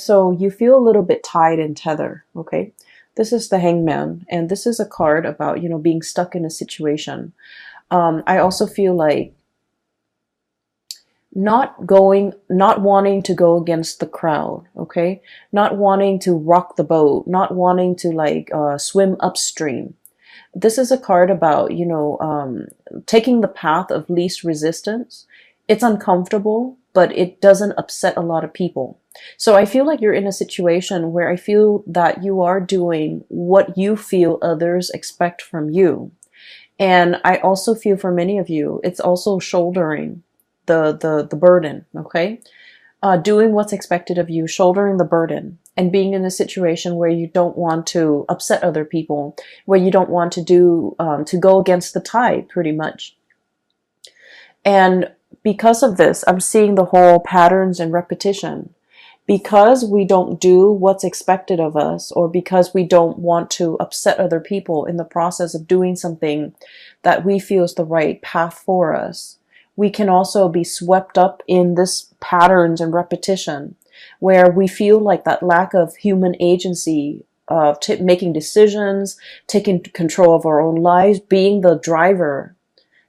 So you feel a little bit tied and tethered, okay? This is the Hangman, and this is a card about, you know, being stuck in a situation. I also feel like not wanting to go against the crowd, okay? Not wanting to rock the boat, not wanting to like swim upstream. This is a card about, you know, taking the path of least resistance. It's uncomfortable, but it doesn't upset a lot of people. So I feel like you're in a situation where I feel that you are doing what you feel others expect from you. And I also feel for many of you, it's also shouldering the burden, okay? Doing what's expected of you, shouldering the burden, and being in a situation where you don't want to upset other people, where you don't want to to go against the tide, pretty much. And because of this, I'm seeing the whole patterns and repetition. Because we don't do what's expected of us, or because we don't want to upset other people in the process of doing something that we feel is the right path for us, we can also be swept up in this patterns and repetition where we feel like that lack of human agency of making decisions, taking control of our own lives, being the driver,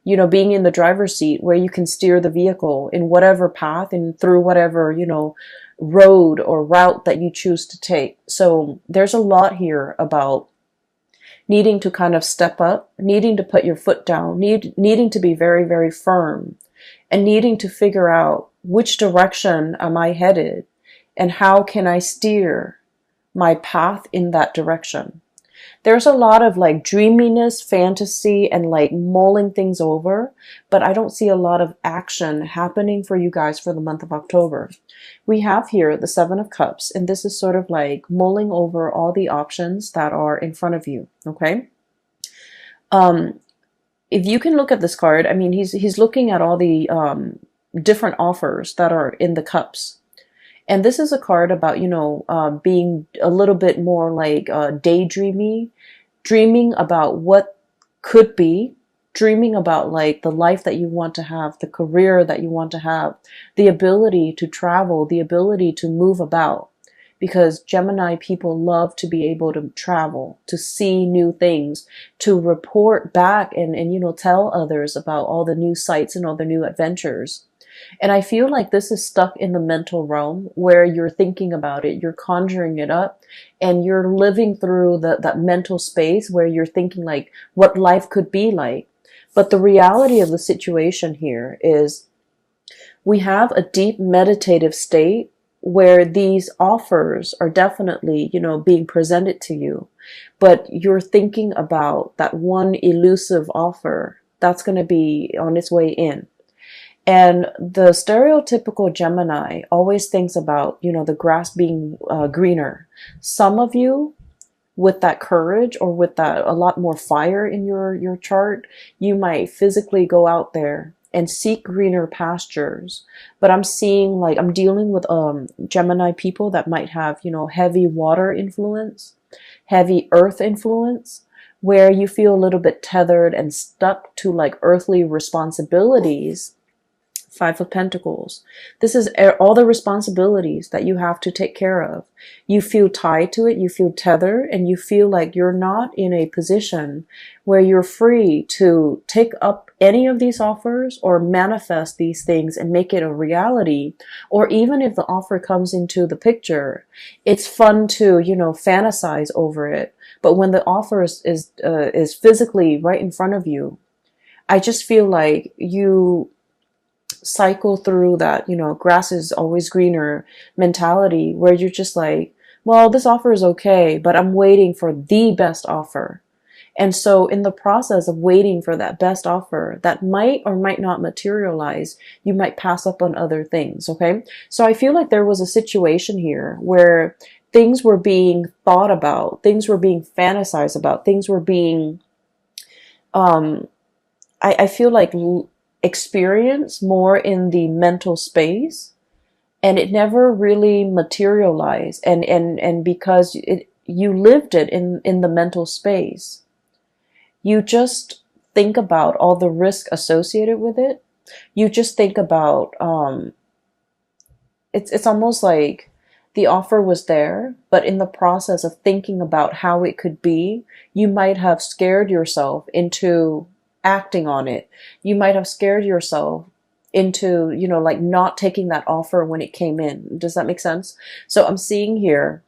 you know, being in the driver's seat where you can steer the vehicle in whatever path and through whatever, you know, road or route that you choose to take. So there's a lot here about needing to kind of step up, needing to put your foot down, needing to be very, very firm, and needing to figure out which direction am I headed and how can I steer my path in that direction. There's a lot of like dreaminess, fantasy, and like mulling things over, but I don't see a lot of action happening for you guys for the month of October. We have here the Seven of Cups, and this is sort of like mulling over all the options that are in front of you, okay? If you can look at this card, I mean, he's looking at all the different offers that are in the cups. And this is a card about, you know, being a little bit more like daydreamy, dreaming about what could be, dreaming about like the life that you want to have, the career that you want to have, the ability to travel, the ability to move about. Because Gemini people love to be able to travel, to see new things, to report back and you know, tell others about all the new sights and all the new adventures. And I feel like this is stuck in the mental realm where you're thinking about it, you're conjuring it up, and you're living through that mental space where you're thinking like what life could be like. But the reality of the situation here is we have a deep meditative state where these offers are definitely, you know, being presented to you, but you're thinking about that one elusive offer that's going to be on its way in. And the stereotypical Gemini always thinks about, you know, the grass being greener. Some of you, with that courage or with that a lot more fire in your chart, you might physically go out there and seek greener pastures. But I'm seeing like, I'm dealing with Gemini people that might have, you know, heavy water influence, heavy earth influence, where you feel a little bit tethered and stuck to like earthly responsibilities. Five of Pentacles. This is all the responsibilities that you have to take care of. You feel tied to it, you feel tethered, and you feel like you're not in a position where you're free to take up any of these offers or manifest these things and make it a reality. Or even if the offer comes into the picture, it's fun to, you know, fantasize over it. But when the offer is physically right in front of you, I just feel like you cycle through that, you know, grass is always greener mentality where you're just like, well, this offer is okay, but I'm waiting for the best offer. And so in the process of waiting for that best offer that might or might not materialize, you might pass up on other things, okay? So I feel like there was a situation here where things were being thought about, things were being fantasized about, things were being, I feel like experience more in the mental space, and it never really materialized, and because you lived it in the mental space, you just think about all the risk associated with it. You just think about it's almost like The offer was there, but in the process of thinking about how it could be, you might have scared yourself into acting on it. You might have scared yourself into, like not taking that offer when it came in. Does that make sense? So I'm seeing here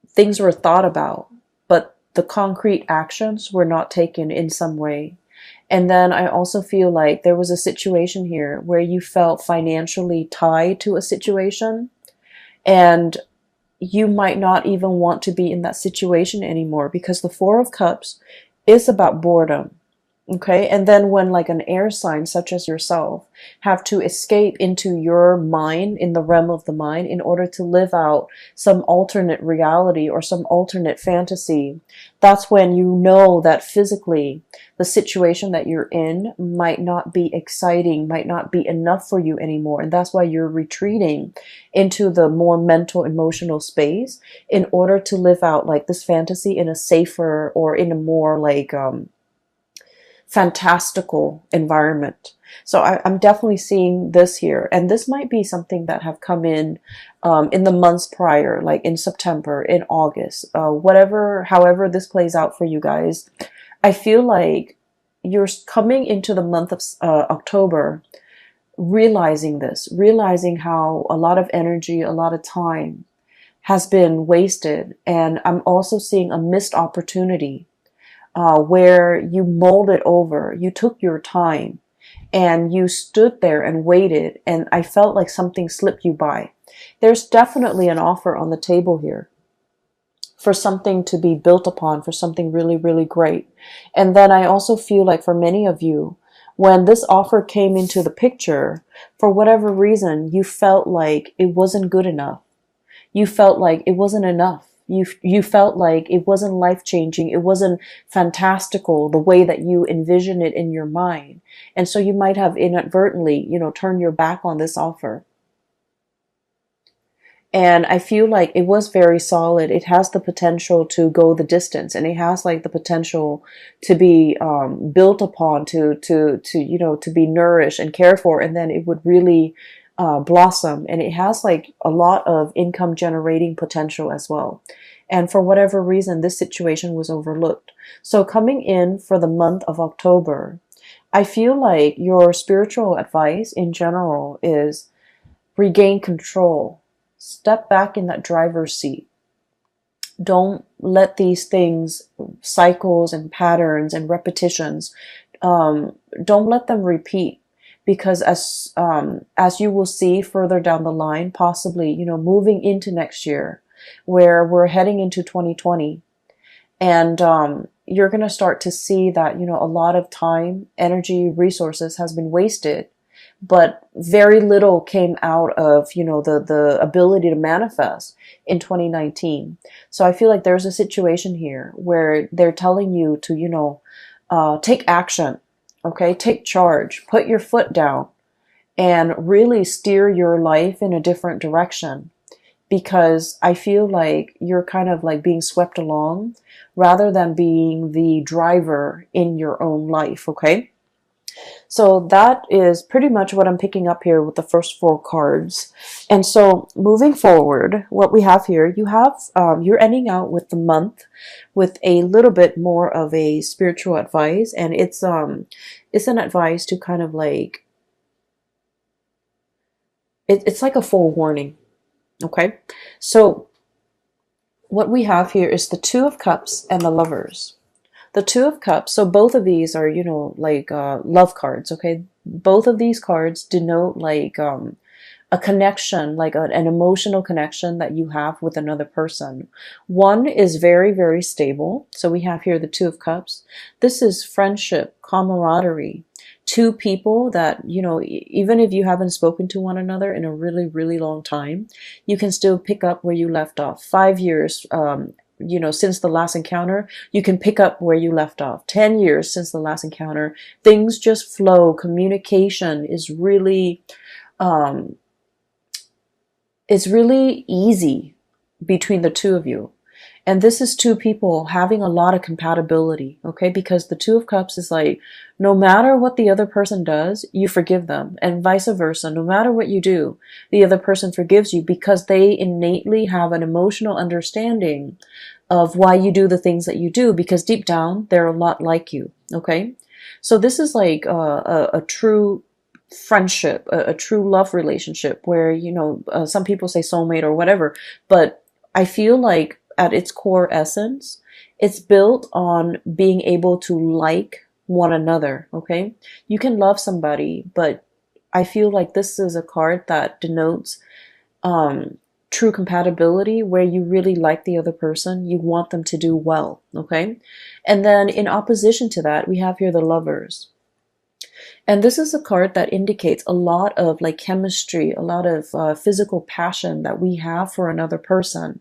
things were thought about, but the concrete actions were not taken in some way. And then I also feel like there was a situation here where you felt financially tied to a situation, and you might not even want to be in that situation anymore, because the Four of Cups is about boredom. Okay, and then when like an air sign such as yourself have to escape into your mind, in the realm of the mind, in order to live out some alternate reality or some alternate fantasy, that's when you know that physically the situation that you're in might not be exciting, might not be enough for you anymore. And that's why you're retreating into the more mental, emotional space in order to live out like this fantasy in a safer or in a more like, fantastical environment. So I'm definitely seeing this here, and this might be something that have come in the months prior, like in September, in August, however this plays out for you guys. I feel like you're coming into the month of October, realizing how a lot of energy, a lot of time has been wasted, and I'm also seeing a missed opportunity. Where you molded over, you took your time and you stood there and waited, and I felt like something slipped you by. There's definitely an offer on the table here for something to be built upon, for something really, really great. And then I also feel like for many of you, when this offer came into the picture, for whatever reason, you felt like it wasn't good enough. You felt like it wasn't enough. You felt like it wasn't life-changing. It wasn't fantastical the way that you envision it in your mind. And so you might have inadvertently, turned your back on this offer. And I feel like it was very solid. It has the potential to go the distance, and it has like the potential to be built upon, to be nourished and cared for, and then it would really blossom, and it has like a lot of income generating potential as well. And for whatever reason, this situation was overlooked. So coming in for the month of October, I feel like your spiritual advice in general is regain control. Step back in that driver's seat. Don't let these things, cycles and patterns and repetitions, don't let them repeat. Because as you will see further down the line, possibly, moving into next year, where we're heading into 2020, and you're going to start to see that, a lot of time, energy, resources has been wasted, but very little came out of, the ability to manifest in 2019. So I feel like there's a situation here where they're telling you to, take action. Okay, take charge, put your foot down, and really steer your life in a different direction. Because I feel like you're kind of like being swept along rather than being the driver in your own life, okay? So that is pretty much what I'm picking up here with the first four cards. And so moving forward, what we have here, you're ending out with the month with a little bit more of a spiritual advice, and it's an advice to kind of like, it's like a forewarning. Okay, so what we have here is the Two of Cups and the Lovers. The Two of Cups, so both of these are, like love cards, okay? Both of these cards denote like a connection, like an emotional connection that you have with another person. One is very, very stable. So we have here the Two of Cups. This is friendship, camaraderie. Two people that, even if you haven't spoken to one another in a really, really long time, you can still pick up where you left off. 5 years, since the last encounter, you can pick up where you left off. 10 years since the last encounter, things just flow. Communication is really, it's really easy between the two of you. And this is two people having a lot of compatibility, okay? Because the Two of Cups is like, no matter what the other person does, you forgive them. And vice versa. No matter what you do, the other person forgives you because they innately have an emotional understanding of why you do the things that you do, because deep down, they're a lot like you, okay? So this is like a true friendship, a true love relationship where, some people say soulmate or whatever, but I feel like at its core essence, it's built on being able to like one another, okay? You can love somebody, but I feel like this is a card that denotes true compatibility, where you really like the other person, you want them to do well, okay? And then in opposition to that, we have here the Lovers. And this is a card that indicates a lot of like chemistry, a lot of physical passion that we have for another person.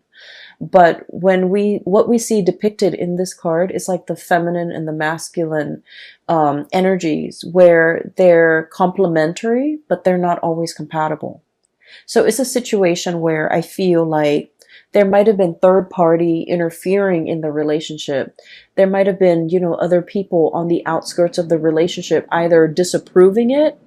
But what we see depicted in this card is like the feminine and the masculine energies, where they're complementary, but they're not always compatible. So it's a situation where I feel like there might have been third party interfering in the relationship. There might have been, other people on the outskirts of the relationship either disapproving it,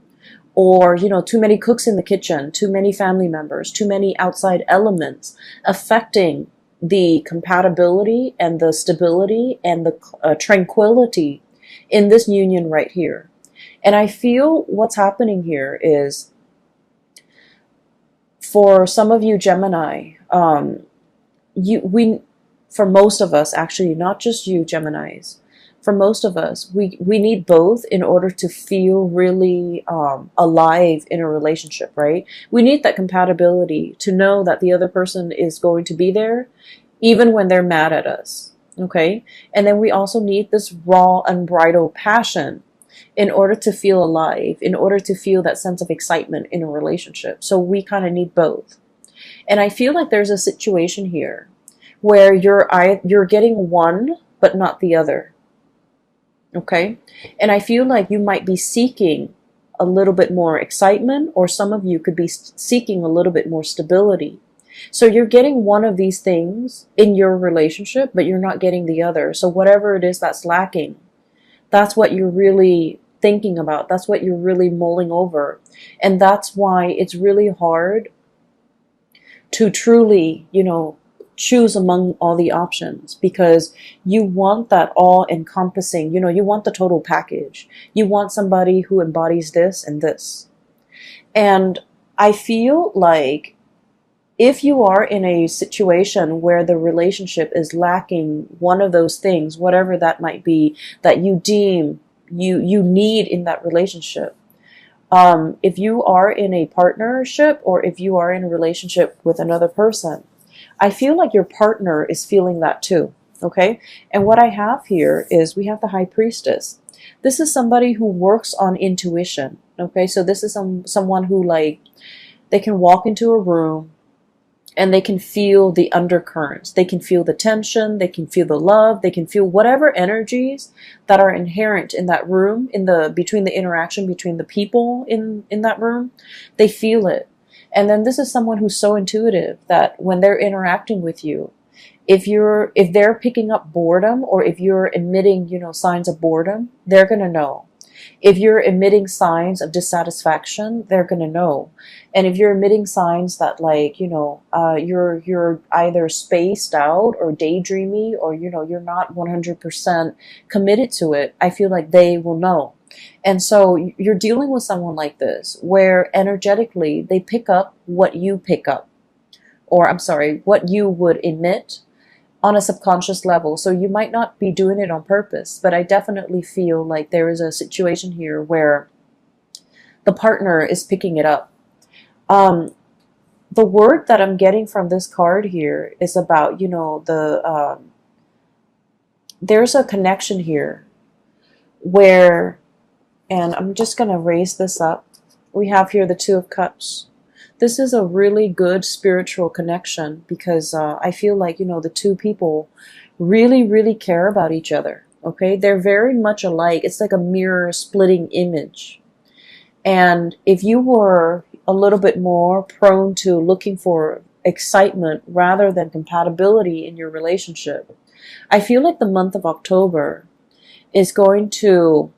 or, too many cooks in the kitchen, too many family members, too many outside elements affecting the compatibility and the stability and the tranquility in this union right here. And I feel what's happening here is, for some of you Gemini, for most of us, actually, not just you Geminis, for most of us, we need both in order to feel really alive in a relationship, right? We need that compatibility to know that the other person is going to be there, even when they're mad at us, okay? And then we also need this raw, unbridled passion in order to feel alive, in order to feel that sense of excitement in a relationship. So we kind of need both. And I feel like there's a situation here where you're getting one, but not the other. Okay? And I feel like you might be seeking a little bit more excitement, or some of you could be seeking a little bit more stability. So you're getting one of these things in your relationship, but you're not getting the other. So whatever it is that's lacking, that's what you're really thinking about. That's what you're really mulling over. And that's why it's really hard to truly, choose among all the options, because you want that all encompassing, you want the total package. You want somebody who embodies this and this. And I feel like if you are in a situation where the relationship is lacking one of those things, whatever that might be, that you deem you need in that relationship, if you are in a partnership, or if you are in a relationship with another person, I feel like your partner is feeling that too, okay? And what I have here is we have the High Priestess. This is somebody who works on intuition, okay? So this is someone who, like, they can walk into a room and they can feel the undercurrents. They can feel the tension. They can feel the love. They can feel whatever energies that are inherent in that room, between the interaction between the people in that room. They feel it. And then this is someone who's so intuitive that when they're interacting with you, if they're picking up boredom, or if you're emitting, signs of boredom, they're going to know. If you're emitting signs of dissatisfaction, they're going to know. And if you're emitting signs that, like, you're either spaced out or daydreamy, or, you're not 100% committed to it, I feel like they will know. And so you're dealing with someone like this, where energetically they pick up what you pick up, or what you would emit on a subconscious level. So you might not be doing it on purpose, but I definitely feel like there is a situation here where the partner is picking it up. The word that I'm getting from this card here is about, there's a connection here where, and I'm just going to raise this up. We have here the Two of Cups. This is a really good spiritual connection, because I feel like, the two people really, really care about each other. Okay. They're very much alike. It's like a mirror splitting image. And if you were a little bit more prone to looking for excitement rather than compatibility in your relationship. I feel like the month of October is going to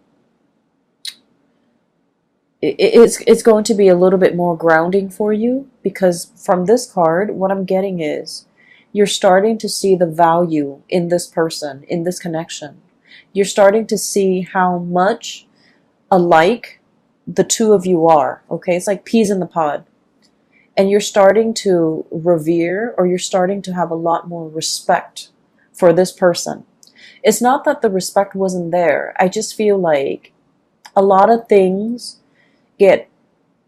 it's going to be a little bit more grounding for you, because from this card, what I'm getting is you're starting to see the value in this person, in this connection. You're starting to see how much alike the two of you are, okay? It's like peas in the pod. And you're starting to revere, or you're starting to have a lot more respect for this person. It's not that the respect wasn't there. I just feel like a lot of things get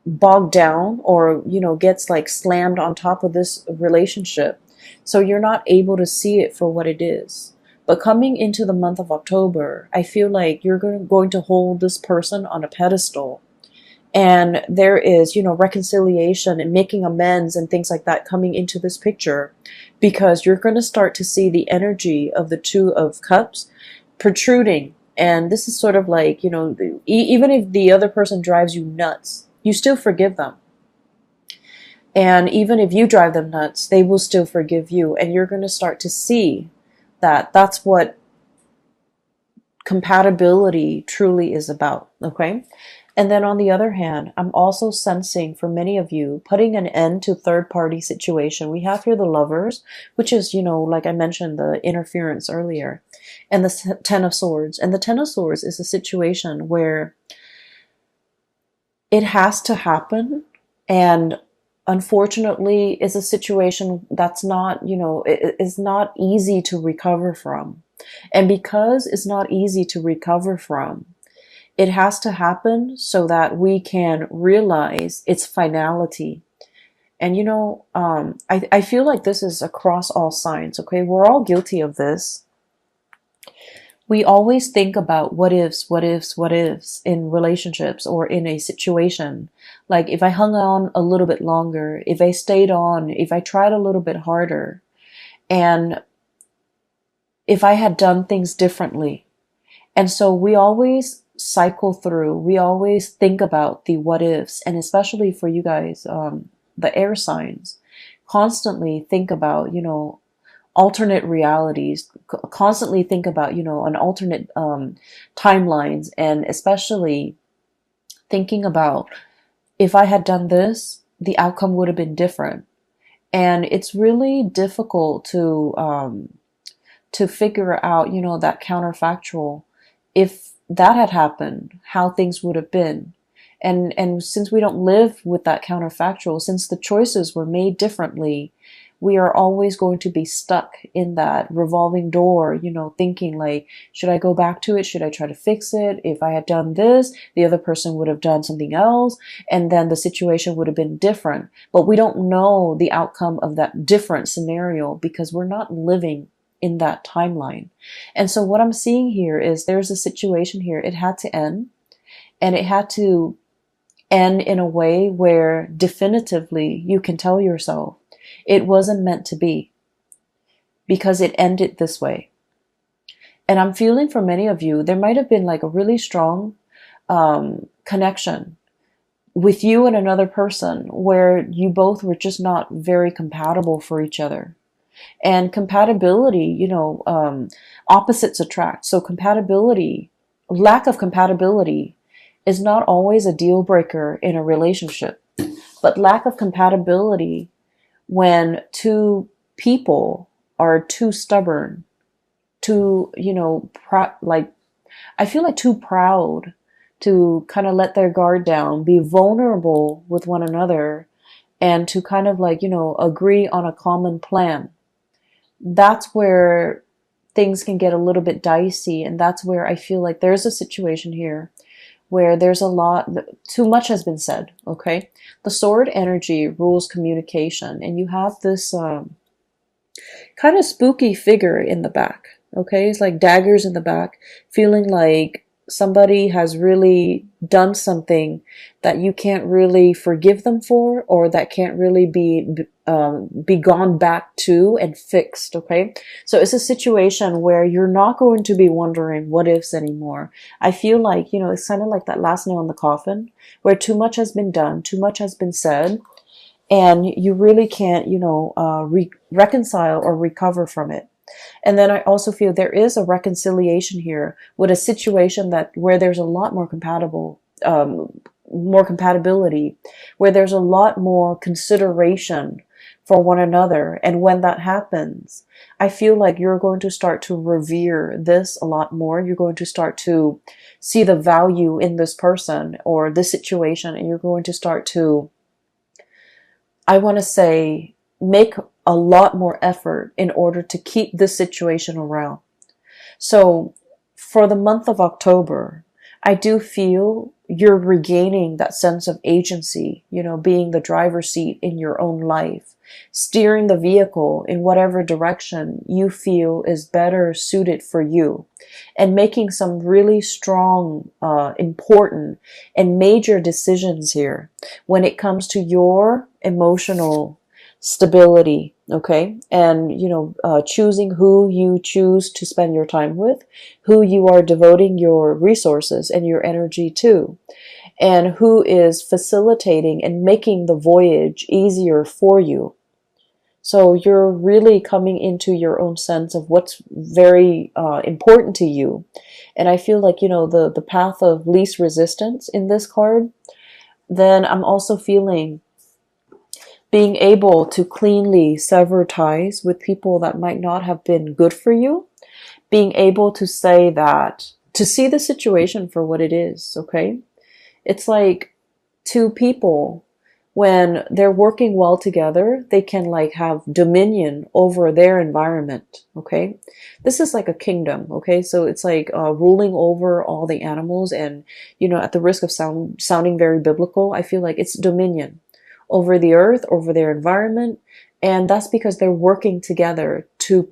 bogged down, or gets like slammed on top of this relationship, so you're not able to see it for what it is. But coming into the month of October, I feel like you're going to hold this person on a pedestal, and there is reconciliation and making amends and things like that coming into this picture, because you're going to start to see the energy of the Two of Cups protruding. And this is sort of like, even if the other person drives you nuts, you still forgive them. And even if you drive them nuts, they will still forgive you. And you're going to start to see that that's what compatibility truly is about. Okay. And then on the other hand, I'm also sensing for many of you putting an end to third-party situation. We have here the Lovers, which is, like I mentioned, the interference earlier, and the Ten of Swords. And the Ten of Swords is a situation where it has to happen, and unfortunately is a situation that's not, it is not easy to recover from. And because it's not easy to recover from, it has to happen so that we can realize its finality. And I feel like this is across all signs, okay? We're all guilty of this. We always think about what ifs in relationships or in a situation. Like, if I hung on a little bit longer, if I stayed on, if I tried a little bit harder, and if I had done things differently. And so we always cycle through, we always think about the what ifs, and especially for you guys, the air signs, constantly think about, alternate realities, constantly think about, an alternate timelines, and especially thinking about, if I had done this, the outcome would have been different. And it's really difficult to figure out, that counterfactual, if that had happened, how things would have been. And since we don't live with that counterfactual, since the choices were made differently, we are always going to be stuck in that revolving door, thinking like, should I go back to it? Should I try to fix it? If I had done this, the other person would have done something else, and then the situation would have been different. But we don't know the outcome of that different scenario because we're not living in that timeline. And so what I'm seeing here is there's a situation here. It had to end, and it had to end in a way where definitively you can tell yourself it wasn't meant to be, because it ended this way. And I'm feeling for many of you, there might have been like a really strong connection with you and another person where you both were just not very compatible for each other. And compatibility, opposites attract. So compatibility, lack of compatibility is not always a deal breaker in a relationship, but lack of compatibility when two people are too stubborn, too, I feel like too proud to kind of let their guard down, be vulnerable with one another, and to kind of agree on a common plan. That's where things can get a little bit dicey, and that's where I feel like there's a situation here where there's a lot, too much has been said, okay? The sword energy rules communication, and you have this kind of spooky figure in the back, okay? It's like daggers in the back, feeling like somebody has really done something that you can't really forgive them for, or that can't really be gone back to and fixed, okay? So it's a situation where you're not going to be wondering what ifs anymore. I feel like, it's kind of like that last nail in the coffin, where too much has been done, too much has been said, and you really can't, reconcile or recover from it. And then I also feel there is a reconciliation here with a situation that where there's a lot more more compatibility, where there's a lot more consideration for one another. And when that happens, I feel like you're going to start to revere this a lot more. You're going to start to see the value in this person or this situation, and you're going to start to, I want to say, make a lot more effort in order to keep this situation around. So for the month of October, I do feel you're regaining that sense of agency, being the driver's seat in your own life, steering the vehicle in whatever direction you feel is better suited for you, and making some really strong, important, and major decisions here when it comes to your emotional stability, okay? And, choosing who you choose to spend your time with, who you are devoting your resources and your energy to, and who is facilitating and making the voyage easier for you. So you're really coming into your own sense of what's very important to you. And I feel like, the path of least resistance in this card. Then I'm also feeling being able to cleanly sever ties with people that might not have been good for you. Being able to say that, to see the situation for what it is, okay? It's like two people, when they're working well together, they can like have dominion over their environment, okay? This is like a kingdom, okay? So it's like ruling over all the animals, and, at the risk of sounding very biblical, I feel like it's dominion over the earth, over their environment. And that's because they're working together to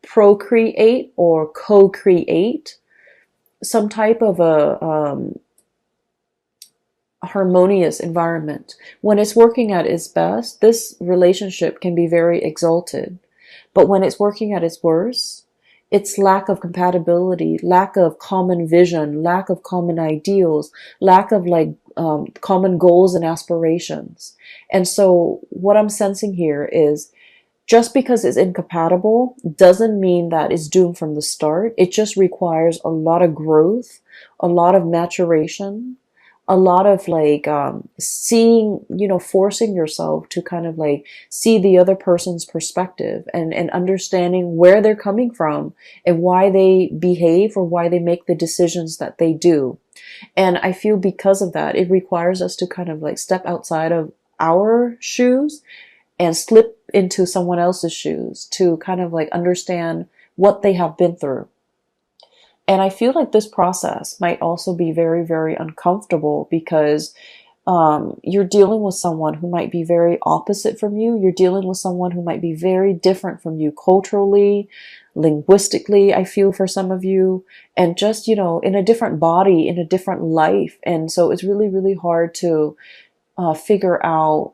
procreate or co-create some type of a harmonious environment. When it's working at its best, this relationship can be very exalted. But when it's working at its worst, it's lack of compatibility, lack of common vision, lack of common ideals, lack of common goals and aspirations. And so what I'm sensing here is, just because it's incompatible doesn't mean that it's doomed from the start. It just requires a lot of growth, a lot of maturation, a lot of seeing, forcing yourself to kind of see the other person's perspective, and understanding where they're coming from and why they behave or why they make the decisions that they do. And I feel because of that, it requires us to kind of step outside of our shoes and slip into someone else's shoes to kind of understand what they have been through. And I feel like this process might also be very, very uncomfortable because you're dealing with someone who might be very opposite from you. You're dealing with someone who might be very different from you culturally, linguistically, I feel, for some of you, and just, in a different body, in a different life. And so it's really, really hard to figure out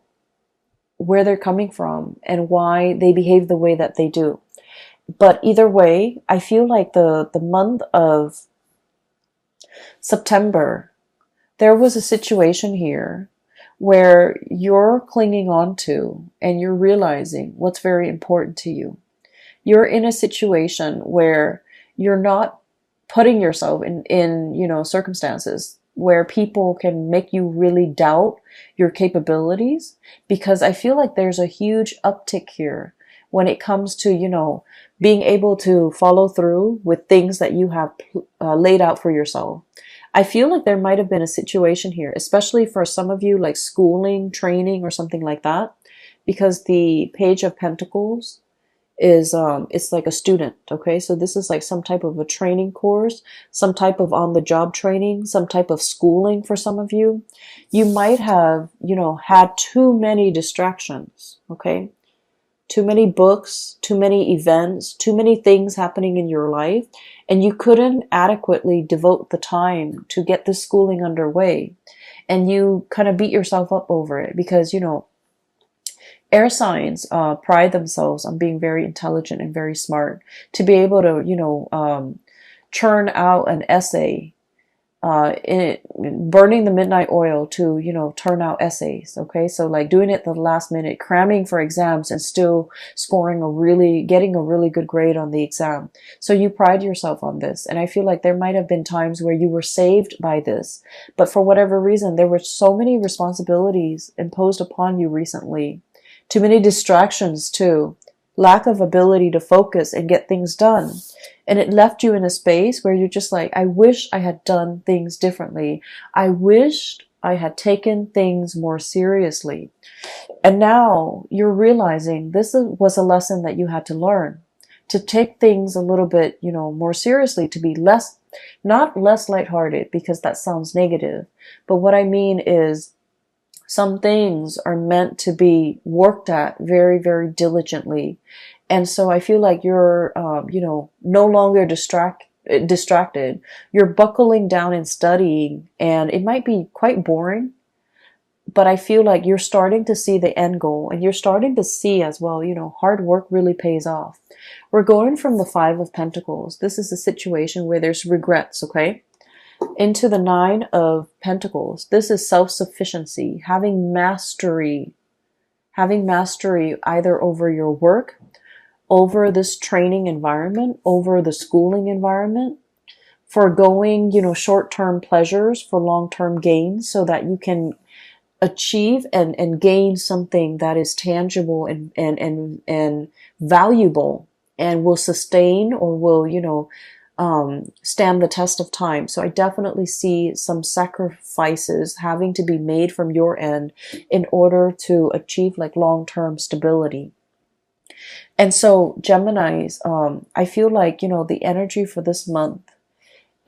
where they're coming from and why they behave the way that they do. But either way, I feel like the month of September, there was a situation here where you're clinging on to and you're realizing what's very important to you. You're in a situation where you're not putting yourself in circumstances where people can make you really doubt your capabilities, because I feel like there's a huge uptick here when it comes to, being able to follow through with things that you have laid out for yourself. I feel like there might have been a situation here, especially for some of you, like schooling, training, or something like that, because the Page of Pentacles is, it's like a student, okay? So this is like some type of a training course, some type of on-the-job training, some type of schooling for some of you. You might have, had too many distractions, okay? Too many books, too many events, too many things happening in your life, and you couldn't adequately devote the time to get this schooling underway. And you kind of beat yourself up over it because, air signs pride themselves on being very intelligent and very smart. To be able to, churn out an essay burning the midnight oil to, turn out essays. Okay. So like doing it at the last minute, cramming for exams and still getting a really good grade on the exam. So you pride yourself on this. And I feel like there might have been times where you were saved by this, but for whatever reason, there were so many responsibilities imposed upon you recently. Too many distractions too. Lack of ability to focus and get things done. And it left you in a space where you're just like, I wish I had done things differently. I wished I had taken things more seriously. And now you're realizing was a lesson that you had to learn. To take things a little bit, more seriously, to be not less lighthearted, because that sounds negative. But what I mean is, some things are meant to be worked at very, very diligently. And so I feel like you're, no longer distracted. You're buckling down and studying, and it might be quite boring, but I feel like you're starting to see the end goal, and you're starting to see as well, hard work really pays off. We're going from the Five of Pentacles. This is a situation where there's regrets, okay? Into the Nine of Pentacles. This is self-sufficiency, having mastery either over your work, over this training environment, over the schooling environment, foregoing, short-term pleasures for long-term gains so that you can achieve and gain something that is tangible and valuable and will sustain or will, stand the test of time. So I definitely see some sacrifices having to be made from your end in order to achieve like long-term stability. And so Geminis, I feel like, the energy for this month,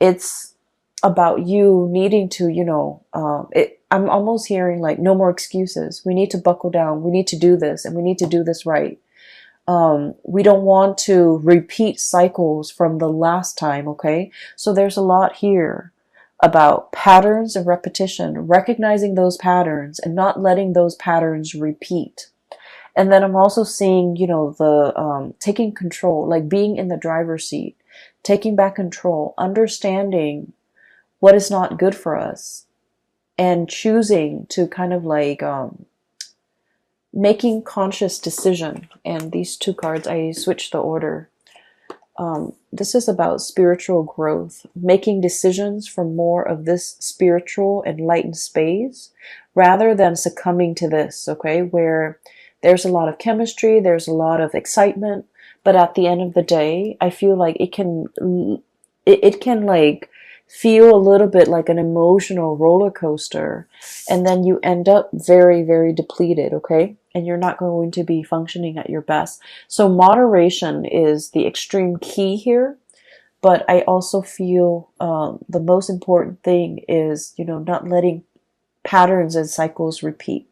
it's about you needing to, I'm almost hearing like no more excuses. We need to buckle down. We need to do this, and we need to do this right. We don't want to repeat cycles from the last time. Okay. So there's a lot here about patterns of repetition, recognizing those patterns and not letting those patterns repeat. And then I'm also seeing, the taking control, like being in the driver's seat, taking back control, understanding what is not good for us, and choosing to kind of like making conscious decision. And these two cards, I switched the order. This is about spiritual growth, making decisions for more of this spiritual enlightened space rather than succumbing to this, okay, where there's a lot of chemistry, there's a lot of excitement, but at the end of the day, I feel like it can like feel a little bit like an emotional roller coaster, and then you end up very, very depleted, okay? And you're not going to be functioning at your best. So moderation is the extreme key here, but I also feel the most important thing is, not letting patterns and cycles repeat.